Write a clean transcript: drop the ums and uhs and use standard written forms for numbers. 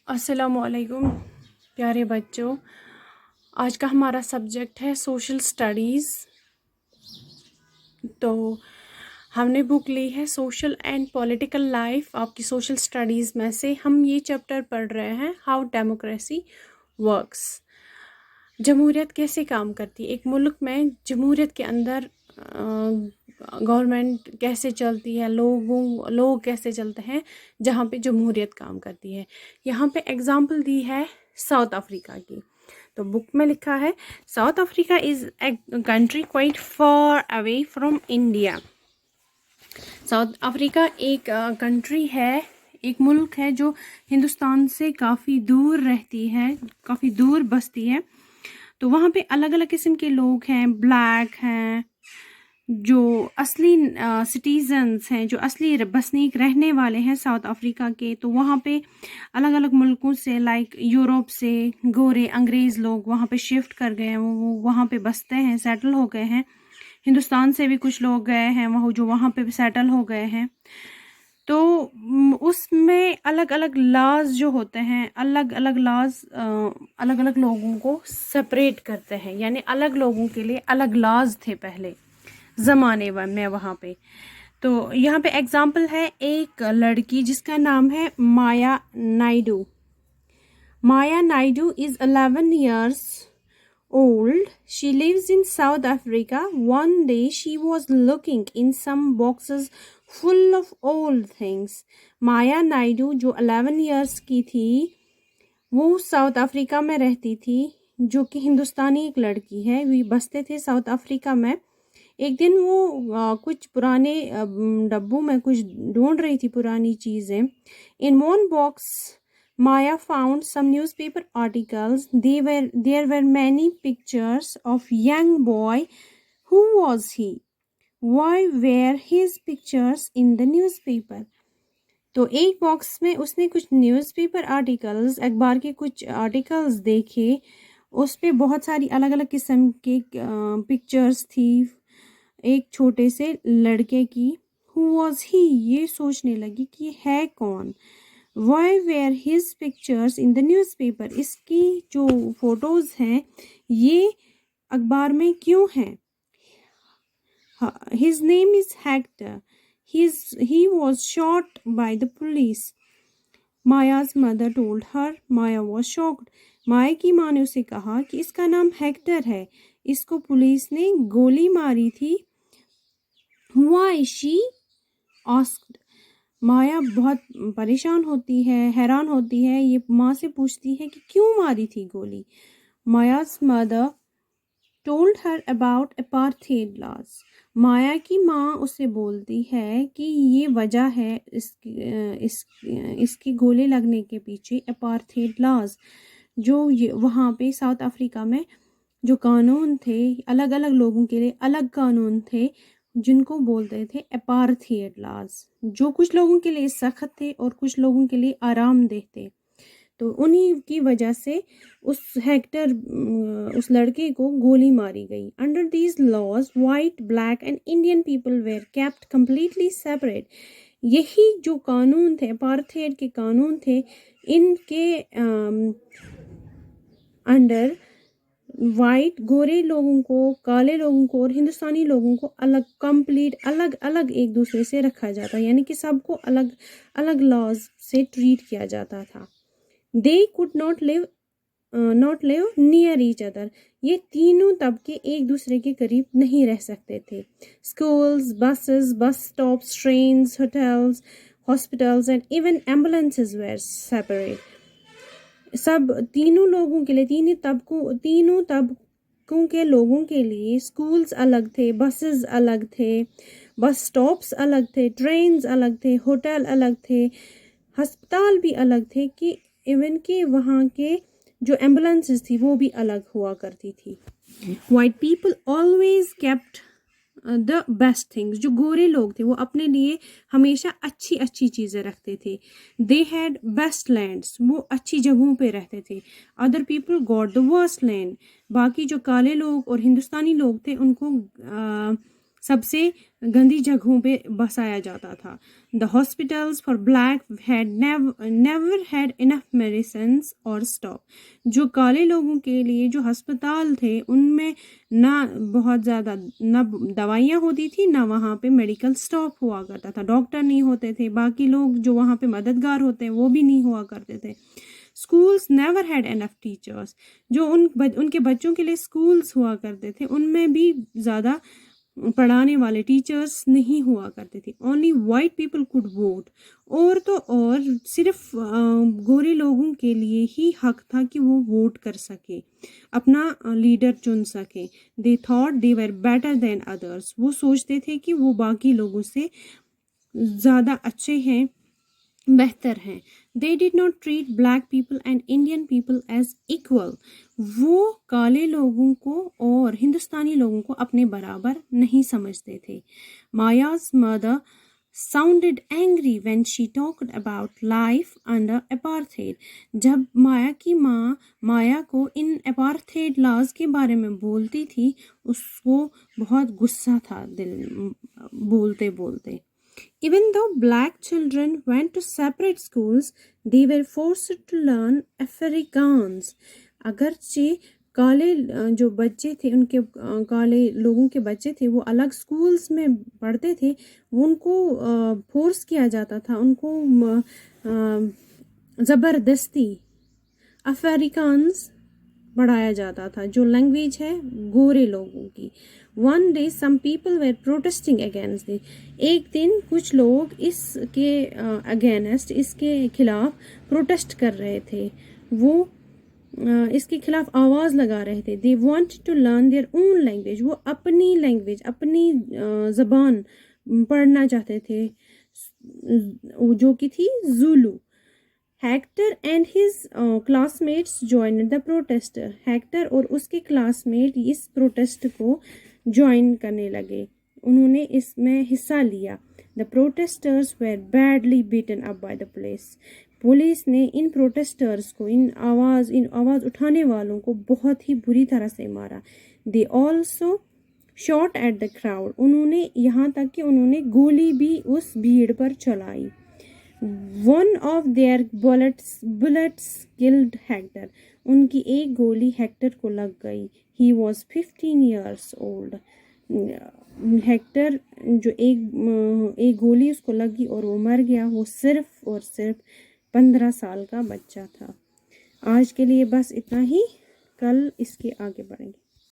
अस्सलाम वालेकुम प्यारे बच्चों। आज का हमारा सब्जेक्ट है सोशल स्टडीज़। तो हमने बुक ली है सोशल एंड पॉलिटिकल लाइफ आपकी सोशल स्टडीज़ में से। हम ये चैप्टर पढ़ रहे हैं हाउ डेमोक्रेसी वर्क्स। जमहूरियत कैसे काम करती है, एक मुल्क में जमहूरियत के अंदर गवर्नमेंट कैसे चलती है, लोग कैसे चलते हैं जहाँ पे जमहूरियत काम करती है। यहाँ पे एग्जांपल दी है साउथ अफ्रीका की। तो बुक में लिखा है south Africa is a country quite far away from India. South Africa एक कंट्री है, एक मुल्क है जो हिंदुस्तान से काफ़ी दूर रहती है, काफ़ी दूर बसती है। तो वहाँ पे अलग अलग किस्म के लोग हैं, ब्लैक हैं, जो असली सिटीजन्स हैं, जो असली बसनीक रहने वाले हैं साउथ अफ्रीका के। तो वहाँ पे अलग अलग मुल्कों से, लाइक यूरोप से गोरे अंग्रेज़ लोग वहाँ पे शिफ्ट कर गए हैं, वो वहाँ पे बसते हैं, सेटल हो गए हैं। हिंदुस्तान से भी कुछ लोग गए हैं वहाँ, जो वहाँ पे सेटल हो गए हैं। तो उसमें अलग अलग लॉज जो होते हैं, अलग अलग लॉज अलग अलग लोगों को सेपरेट करते हैं, यानी अलग लोगों के लिए अलग लॉज थे पहले ज़माने में वहाँ पे। तो यहाँ पे एग्जांपल है एक लड़की जिसका नाम है माया Naidu. Maya Naidu is 11 years old. She lives in South Africa. One day she was looking in some boxes full of old things. Maya Naidu जो 11 years की थी, वो साउथ अफ्रीका में रहती थी, जो कि हिंदुस्तानी एक लड़की है, वे बसते थे साउथ अफ्रीका में। एक दिन वो कुछ पुराने डब्बों में कुछ ढूंढ रही थी, पुरानी चीज़ें। In one box Maya found some newspaper articles. There were many pictures of young boy. Who was he? Why were his pictures in the newspaper? तो एक बॉक्स में उसने कुछ न्यूज़पेपर आर्टिकल्स, अखबार के कुछ आर्टिकल्स देखे। उस पे बहुत सारी अलग अलग किस्म के पिक्चर्स थी एक छोटे से लड़के की। Who was he? ये सोचने लगी कि है कौन। Why were his pictures in the newspaper? इसकी जो फोटोज़ हैं ये अखबार में क्यों हैं? His name is Hector. He was shot by the police. Maya's mother told her. Maya was shocked. माया की माँ ने उसे कहा कि इसका नाम हेक्टर है, इसको पुलिस ने गोली मारी थी। Why? She asked. माया बहुत परेशान होती है, हैरान होती है, ये माँ से पूछती है कि क्यों मारी थी गोली। माया's mother told her about apartheid laws. माया की माँ उसे बोलती है कि ये वजह है इसकी गोली लगने के पीछे apartheid laws, जो वहाँ पे साउथ अफ्रीका में जो कानून थे, अलग अलग लोगों के लिए अलग कानून थे, जिनको बोलते थे अपार्थाइड लॉज, जो कुछ लोगों के लिए सख्त थे और कुछ लोगों के लिए आरामदेह थे। तो उन्हीं की वजह से उस लड़के को गोली मारी गई। Under these laws white, black and Indian people were kept completely separate. यही जो कानून थे, अपार्थाइड के कानून थे, इनके अंडर वाइट, गोरे लोगों को, काले लोगों को और हिंदुस्तानी लोगों को अलग, कंप्लीट अलग अलग एक दूसरे से रखा जाता, यानी कि सबको अलग अलग लॉज से ट्रीट किया जाता था। They could not live near each other. ये तीनों तबके एक दूसरे के करीब नहीं रह सकते थे। Schools, buses, bus stops, trains, hotels, hospitals and even ambulances were separate. सब तीनों लोगों के लिए, तीनों तबकों के लोगों के लिए स्कूल्स अलग थे, बसेस अलग थे, बस स्टॉप्स अलग थे, ट्रेन्स अलग थे, होटल अलग थे, अस्पताल भी अलग थे, कि इवन के वहाँ के जो एम्बुलेंसेस थी वो भी अलग हुआ करती थी। White people always kept the best things. जो गोरे लोग थे वो अपने लिए हमेशा अच्छी अच्छी चीज़ें रखते थे। दे हैड बेस्ट लैंड्स, वो अच्छी जगहों पे रहते थे। Other people got the worst land. बाकी जो काले लोग और हिंदुस्तानी लोग थे उनको سب سے گندی جگہوں پہ بسایا جاتا تھا. The hospitals for black had never had enough medicines or stock. جو کالے لوگوں کے لیے جو ہسپتال تھے ان میں نہ بہت زیادہ نہ دوائیاں ہوتی تھی نہ وہاں پہ میڈیکل اسٹاک ہوا کرتا تھا. ڈاکٹر نہیں ہوتے تھے, باقی لوگ جو وہاں پہ مددگار ہوتے ہیں وہ بھی نہیں ہوا کرتے تھے. Schools never had enough teachers. جو ان کے بچوں کے لیے اسکولس ہوا کرتے تھے ان میں بھی زیادہ پڑھانے والے ٹیچرس نہیں ہوا کرتے تھے. Only white people could vote. اور تو اور صرف گورے لوگوں کے لیے ہی حق تھا کہ وہ ووٹ کر سکے, اپنا لیڈر چن سکے. They thought they were better than others. وہ سوچتے تھے کہ وہ باقی لوگوں سے زیادہ اچھے ہیں, بہتر ہیں. They did not treat black people and Indian people as equal. وہ کالے لوگوں کو اور ہندوستانی لوگوں کو اپنے برابر نہیں سمجھتے تھے. Maya's mother sounded angry when she talked about life under apartheid. جب مایا کی ماں مایا کو ان اپارتھیڈ لاز کے بارے میں بولتی تھی اس کو بہت غصہ تھا دل بولتے بولتے. Even though black children went to separate schools, they were forced to learn Afrikaans. اگرچہ کالے جو بچے تھے ان کے کالے لوگوں کے بچے تھے وہ الگ سکولز میں پڑھتے تھے, ان کو فورس کیا جاتا تھا, ان کو زبردستی افریکانز پڑھایا جاتا تھا جو لینگویج ہے گورے لوگوں کی. One day some people were protesting against it. ایک دن کچھ لوگ اس کے اگینسٹ اس کے خلاف پروٹیسٹ کر رہے تھے, وہ اس کے خلاف آواز لگا رہے تھے. They wanted to learn their own language. وہ اپنی لینگویج اپنی زبان پڑھنا چاہتے تھے جو کہ تھی Zulu. Hector and his classmates joined the protester. Hector اور اس کے کلاس میٹ اس پروٹیسٹ کو جوائن کرنے لگے, انہوں نے اس میں حصہ لیا. The protesters were badly beaten up by the police. Police نے ان پروٹیسٹرز کو ان آواز اٹھانے والوں کو بہت ہی بری طرح سے مارا. They also shot at the crowd. انہوں نے یہاں تک کہ انہوں نے گولی بھی اس بھیڑ پر چلائی. One of their bullets killed Hector. ان کی ایک گولی ہیکٹر کو لگ گئی. He was 15 years old. Hectare جو ایک گولی اس کو لگی اور وہ مر گیا, وہ صرف اور صرف 15 سال کا بچہ تھا. آج کے لیے بس اتنا ہی, کل اس کے آگے بڑھیں گے.